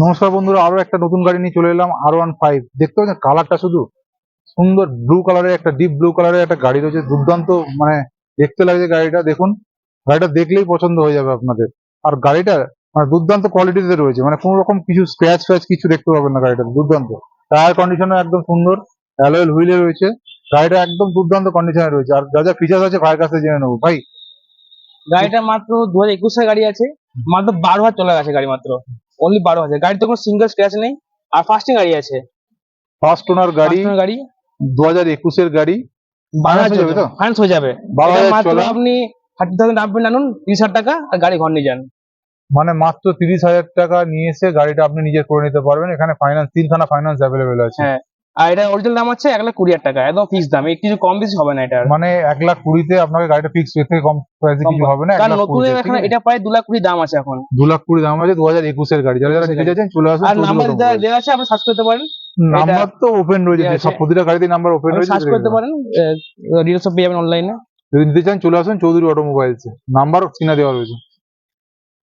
নমস্কার বন্ধুরা, আরো একটা নতুন গাড়ি নিয়ে চলে এলাম R15। দেখতে পাচ্ছেন কালারটা শুধু সুন্দর ব্লু কালারের, একটা ডিপ ব্লু কালারের একটা গাড়ি রয়েছে, দুর্দান্ত মানে দেখতে লাগছে গাড়িটা। দেখুন গাড়িটা দেখলেই পছন্দ হয়ে যাবে আপনাদের। আর গাড়িটা মানে দুর্দান্ত কোয়ালিটিতে রয়েছে, মানে কোনো রকম কিছু স্ক্র্যাচ ফ্যাচ কিছু দেখতে পাবেন না। গাড়িটা দুর্দান্ত, টায়ার কন্ডিশনও একদম সুন্দর, অ্যালয়েল হুইলে রয়েছে। গাড়িটা একদম দুর্দান্ত কন্ডিশনে রয়েছে। আর যা যা ফিচার্স আছে ভাইয়ের কাছে জেনে নেবো। ভাই, গাড়িটা মাত্র 2021 এর গাড়ি আছে, মাত্র 12,000 চলে গেছে গাড়ি, মাত্র অনলি 12,000। গাড়িতে কোনো সিঙ্গেল স্ক্র্যাচ নেই, আর ফার্স্টিং গাড়ি আছে। ফার্স্ট ওনার গাড়ি, ফার্স্ট গাড়ি 2021-এর গাড়ি, ফাইন্যান্স হয়ে যাবে তো? ফাইন্যান্স হয়ে যাবে। 12,000 মাত্র চলা, আপনি 30,000 ডাউন পেমেন্ট আনুন, 30,000 টাকা আর গাড়ি ঘর নিয়ে যান। মানে মাত্র 30,000 টাকা নিয়ে এসে গাড়িটা আপনি নিজে করে নিতে পারবেন। এখানে ফাইন্যান্স, 3খানা ফাইন্যান্স অ্যাভেলেবেল আছে। হ্যাঁ, আর এটা অরিজিনাল দাম আছে 1,20,000 টাকা, একদম ফিক্স দাম, এর কিছু কম বেশি হবে না এটা। মানে 1,20,000-তে আপনাকে গাড়িটা ফিক্স, এর থেকে কম প্রাইসে কিছু হবে না। কারণ নতুন 1,20,000 এখন এটা প্রায় 2,20,000 দাম আছে এখন। 2,20,000 দাম আছে 2021-এর গাড়ি। যারা যারা নিতে চাইছেন চলে আসুন। আর নাম্বার দেওয়া আছে, আপনি সার্চ করতে পারেন। নাম্বার তো ওপেন রয়েছে, সব প্রতিটা গাড়িতে নাম্বার ওপেন রয়েছে, সার্চ করতে পারেন, ডিটেলস পেয়ে যাবেন অনলাইনে। যদি নিতে চান চলে আসুন চৌধুরী অটোমোবাইলস, নাম্বার স্ক্রিনে দেওয়া রয়েছে।